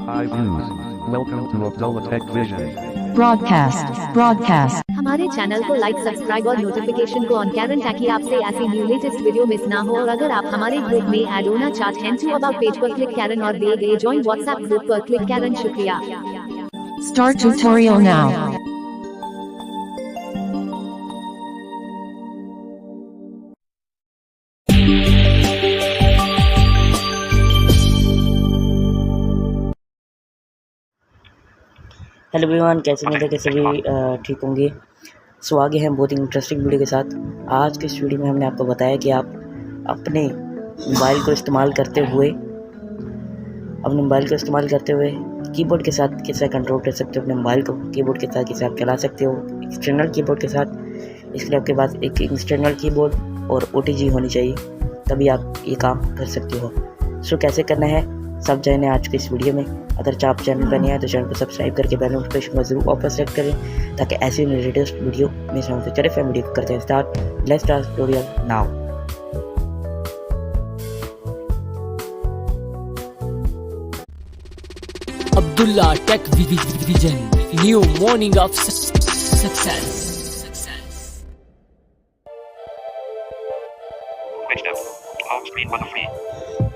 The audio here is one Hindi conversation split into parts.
Hi views. Welcome to Abdullah Tech Vision. broadcast. हमारे चैनल को लाइक, सब्सक्राइब और नोटिफिकेशन को ऑन करें ताकि आपसे ऐसी न्यू लेटेस्ट वीडियो मिस ना हो। और अगर आप हमारे ग्रुप में ऐड होना चाहते हैं तो अबाउट पेज पर क्लिक करें और दिए गए ज्वाइन व्हाट्सएप ग्रुप पर क्लिक करें। शुक्रिया। Start tutorial now. Hello everyone, कैसे हैं? कैसे भी ठीक होंगे। सो आगे हैं बहुत ही इंटरेस्टिंग वीडियो के साथ। आज के इस वीडियो में हमने आपको बताया कि आप अपने मोबाइल को इस्तेमाल करते हुए कीबोर्ड के साथ कैसे कंट्रोल कर सकते हो अपने मोबाइल को। कीबोर्ड के साथ कैसे आप चला सकते हो एक्सटर्नल कीबोर्ड के साथ। इसके लिए आपके पास एक एक्सटर्नल कीबोर्ड और OTG होनी चाहिए, तभी आप ये काम कर सकते हो। सो कैसे करना है सब जाने आज के इस वीडियो में। अगर आप चैनल पर नहीं आए तो चैनल को सब्सक्राइब करके बेल नोटिफिकेशन को जरूर ऑफर सेलेक्ट करें ताकि ऐसे लेटेस्ट वीडियो मिस ना हो। तो चलिए फिर वीडियो को करते हैं start. Let's start tutorial now. Abdullah Tech Vision, new morning of success.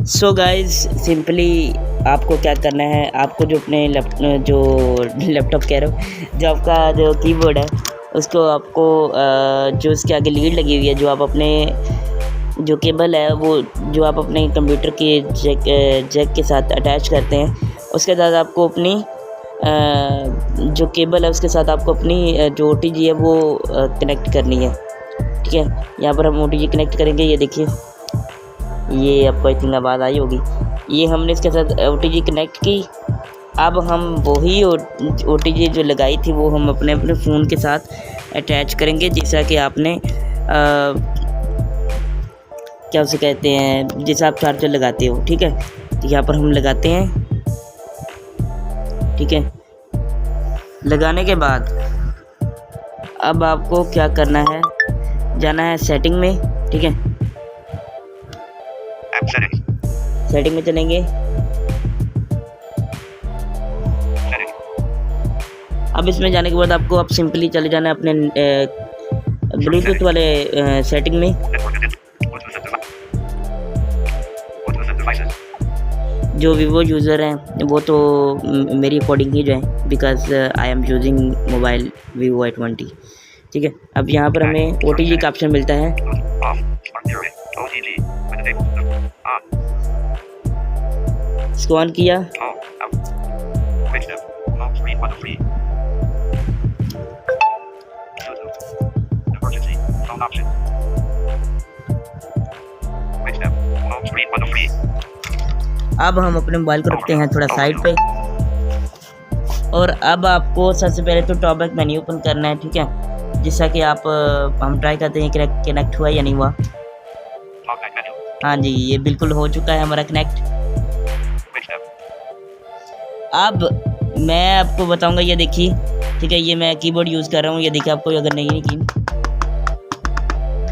So guys, simply आपको क्या करना है, आपको जो अपने लैपटॉप कह रहा हूँ, जो आपका जो कीबोर्ड है उसको आपको जो उसके आगे लीड लगी हुई है, जो आप अपने जो केबल है वो जो आप अपने कंप्यूटर के जैक के साथ अटैच करते हैं, उसके साथ आपको अपनी जो केबल है उसके साथ आपको अपनी जो OTG है वो कनेक्ट करनी है। ठीक है, यहाँ पर हम OTG कनेक्ट करेंगे। ये देखिए, ये आपको आई थिंक आवाज़ आई होगी। ये हमने इसके साथ OTG कनेक्ट की। अब हम वही OTG जो लगाई थी वो हम अपने फ़ोन के साथ अटैच करेंगे, जैसा कि आपने क्या उसे कहते हैं, जैसा आप चार्जर लगाते हो। ठीक है, तो यहाँ पर हम लगाते हैं। ठीक है, लगाने के बाद अब आपको क्या करना है, जाना है सेटिंग में। ठीक है, सेटिंग में चलेंगे। अब इसमें जाने के बाद आपको अब सिंपली चले जाना है अपने ब्लूटूथ वाले सेटिंग में। जो वीवो यूज़र हैं वो तो मेरी अकॉर्डिंग ही जो है, because I am using mobile Vivo Y20। ठीक है, अब यहाँ पर हमें OTG का ऑप्शन मिलता है। इसको ऑन किया। अब हम अपने मोबाइल को रखते हैं थोड़ा साइड पे, और अब आपको सबसे पहले तो टॉप बैक मेन्यू ओपन करना है। ठीक है, जैसा कि आप हम ट्राई करते हैं कनेक्ट हुआ या नहीं हुआ। हाँ जी, ये बिल्कुल हो चुका है हमारा कनेक्ट। अब मैं आपको बताऊंगा, ये देखिए। ठीक है, ये मैं कीबोर्ड यूज़ कर रहा हूँ। ये देखिए, आपको अगर नहीं की,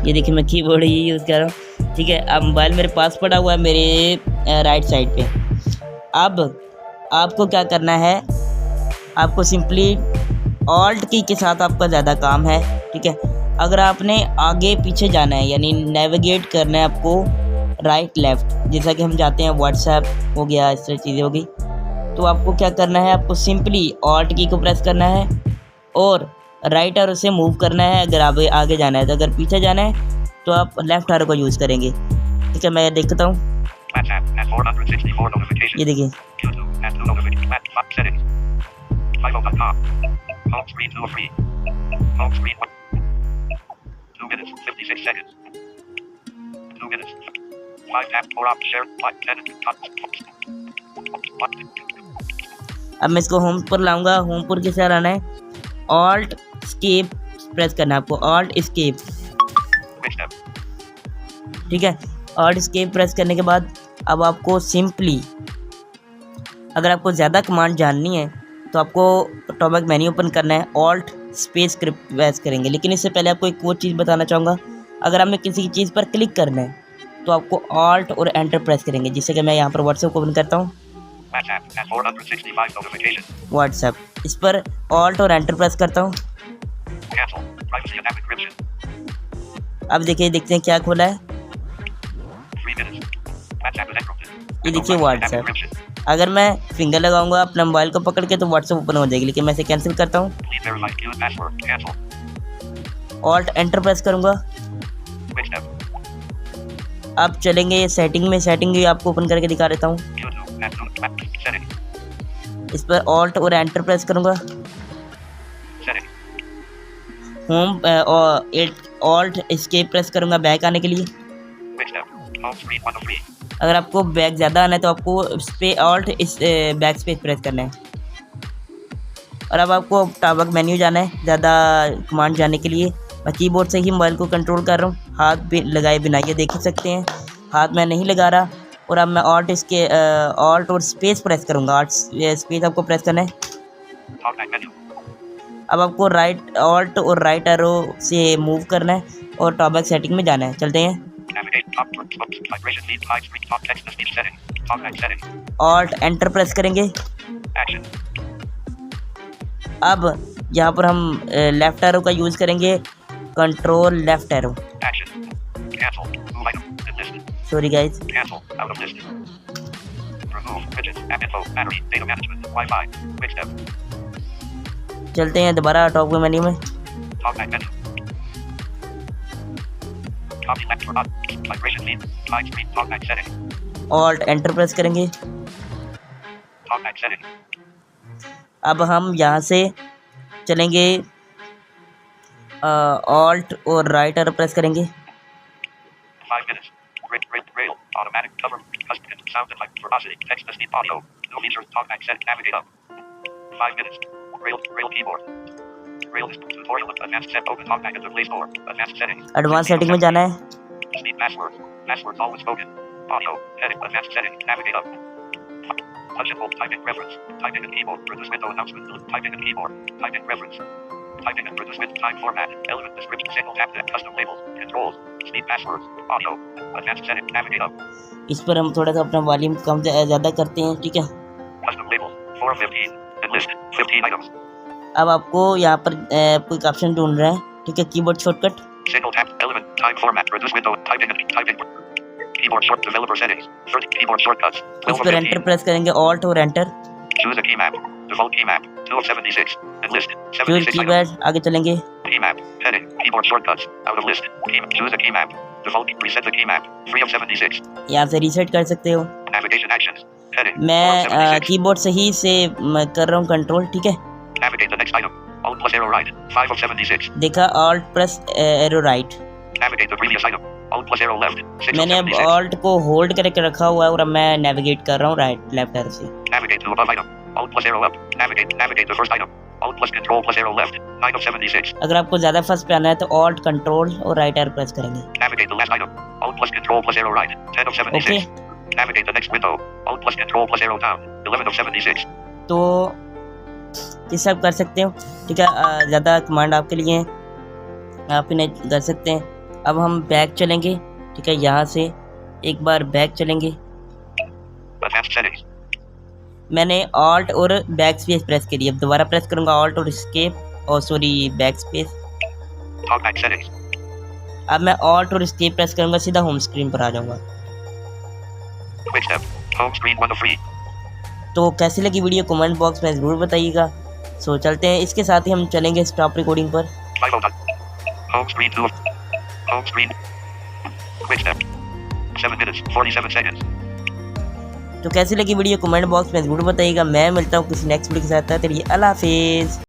ये देखिए मैं कीबोर्ड ही यूज़ कर रहा हूँ। ठीक है, अब मोबाइल मेरे पास पड़ा हुआ है मेरे राइट साइड पे। अब आपको क्या करना है, आपको सिंपली ऑल्ट की के साथ आपका ज़्यादा काम है। ठीक है, अगर आपने आगे पीछे जाना है, यानी नेविगेट करना है आपको राइट लेफ़्ट, जैसा कि हम जाते हैं व्हाट्सएप हो गया, इस तरह चीज़ें होगी, तो आपको क्या करना है, आपको सिंपली ऑल्ट की को प्रेस करना है और राइट एरो से मूव करना है। अगर आप आगे जाना है, तो अगर पीछे जाना है तो आप लेफ्ट एरो को यूज़ करेंगे। ठीक है, मैं देखता हूँ। ये देखिए, अब मैं इसको होम पर लाऊंगा। होम पर कैसे लाना है, ऑल्ट एस्केप प्रेस करना है आपको, ऑल्ट एस्केप। ठीक है, ऑल्ट एस्केप प्रेस करने के बाद अब आपको सिंपली, अगर आपको ज़्यादा कमांड जाननी है तो आपको टॉप बैक मेन्यू ओपन करना है, ऑल्ट स्पेस प्रेस करेंगे। लेकिन इससे पहले आपको एक और चीज़ बताना चाहूँगा, अगर हमें किसी चीज़ पर क्लिक करना है तो आपको ऑल्ट और एंटर प्रेस करेंगे। जिससे कि मैं यहाँ पर व्हाट्सएप ओपन करता हूँ। WhatsApp has 465 notifications. व्हाट्सएप, इस पर ऑल्ट और एंटर प्रेस करता हूँ। Cancel. Privacy and app encryption. अब देखिए, देखते हैं क्या खोला है। 3 minutes. WhatsApp is encrypted. ये देखिए App व्हाट्सएप। encryption. अगर मैं फिंगर लगाऊंगा अपना मोबाइल को पकड़ के तो व्हाट्सएप ओपन हो जाएगी, लेकिन मैं इसे कैंसिल करता हूँ। Please verify. Use password. Cancel. Alt enter press करूंगा। Quick step. अब चलेंगे सेटिंग में, सेटिंग भी आपको ओपन करके दिखा देता हूँ। YouTube. App setting. इस पर ऑल्ट और एंटर प्रेस करूंगा। Setting. Home alt escape press करूंगा बैक आने के लिए। Quick step. Home screen 1 of 3. अगर आपको बैक ज़्यादा आना है तो आपको इस पे ऑल्ट इस बैक स्पेस प्रेस करना है। और अब आपको टॉप मेन्यू जाना है ज़्यादा कमांड जाने के लिए। मैं कीबोर्ड से ही मोबाइल को कंट्रोल कर रहा हूँ, हाथ भी लगाए बिना, ये देख ही सकते हैं हाथ मैं नहीं लगा रहा। और अब मैं ऑल्ट ऑल्ट और स्पेस प्रेस करूँगा। ऑल्ट स्पेस आपको प्रेस करना है। Talk back menu. अब आपको राइट ऑल्ट और राइट एरो से मूव करना है और टॉपबैक सेटिंग में जाना है। चलते हैं। Navigate. Top. Vibration lead. Hide screen. Talk text. Speech setting. Talk back setting. Alt enter press करेंगे। Action. अब यहाँ पर हम लेफ़्ट एरो का यूज़ करेंगे, control left arrow. Action. Cancel. Move item. List. Sorry guys. Cancel. Out of list. Remove. Widgets. App info. Battery. Data management. Wi-Fi. Quick step. चलते हैं दोबारा टॉप के मेन्यू में। Talk back menu. Copy left or up. Vibration lead. Hide screen. Talk back setting. Alt enter press करेंगे। Talk back setting. अब हम यहाँ से चलेंगे, ऑल्ट और राइट एरो प्रेस करेंगे। 5 minutes. Rail. Automatic cover. Custom. Sound and light. Velocity. Text to speed audio. No features. Talk back set. Navigate up. 5 minutes. Rail keyboard. Rail is tutorial. Advanced set. Open talk back at the Play Store. Advanced settings. Advance setting में जाना है। Speed password. Passwords always spoken. Audio. Edit. Advanced setting. Navigate up. Punch and hold. Type in reference. Type in keyboard. Reduce window announcement. Type in keyboard. Type in reference. Type in reduce with time format. Element description. Single tap that custom labels. Controls. Speed passwords. Audio. Advanced setting. Navigate up. इस पर हम थोड़ा सा अपना वॉल्यूम कम ज़्यादा करते हैं, ठीक है। Custom labels. 415. Enlist. 15 items. अब आपको यहाँ पर कोई ऑप्शन ढूंढ रहा है, ठीक है। Keyboard shortcut, Single tap. Element. Time format. Reduce window. Type in. Keyboard short. Developer settings. 30 keyboard shortcuts. इस पर एंटर प्रेस करेंगे, ऑल्ट और enter. Choose a key map. Default key map. 2 of 76. Enlist. Choose 76 items. Keypad, आगे चलेंगे। Key map. Heading. Keyboard shortcuts. Out of list. Choose a key map. Default. Reset the key map. 3 of 76. यहाँ से रीसेट कर सकते हो। Navigation actions. Heading. 4 of मैं 76. कीबोर्ड से ही से कर रहा हूँ कंट्रोल, ठीक है। Navigate the next item. Alt plus arrow right. 5 of 76. देखा, alt press arrow right. Navigate the previous item. Alt plus arrow left. 6 of मैंने अब 76. ऑल्ट को होल्ड करके रखा हुआ है और अब मैं नेविगेट कर रहा हूँ राइट लेफ्ट एरो से। Navigate to above item. Alt plus arrow up. Navigate the first item. Alt plus control plus arrow left. 9 of 76. अगर आपको ज़्यादा फर्स्ट पे आना है तो ऑल्ट कंट्रोल और राइट एरो प्रेस करेंगे। Navigate the last item. Alt plus control plus arrow right. 10 of 76. Okay, Navigate the next window. Alt plus control plus arrow down. 11 of 76. तो ये सब कर सकते हो, ठीक है। ज़्यादा कमांड आपके लिए हैं, आप इन्हें कर सकते हैं। अब हम बैक चलेंगे, ठीक है। यहाँ से एक बार बैक चलेंगे। Advanced settings. मैंने ऑल्ट और बैक स्पेस प्रेस करी, अब दोबारा प्रेस करूँगा ऑल्ट और एस्केप और sorry back space. Talk back settings. अब मैं ऑल्ट और एस्केप प्रेस करूँगा, सीधा होम स्क्रीन पर आ जाऊँगा। Quick step. Home screen 1 of 3. तो कैसी लगी वीडियो कमेंट बॉक्स में ज़रूर बताइएगा। सो चलते हैं, इसके साथ ही हम चलेंगे स्टॉप रिकॉर्डिंग पर। 5 of Home screen 2 of. Home screen. Quick step. 7 minutes 47 seconds. तो कैसी लगी वीडियो कमेंट बॉक्स में ज़रूर बताइएगा। मैं मिलता हूँ किसी नेक्स्ट वीडियो के साथ, तब तक के लिए अल्लाह हाफिज़।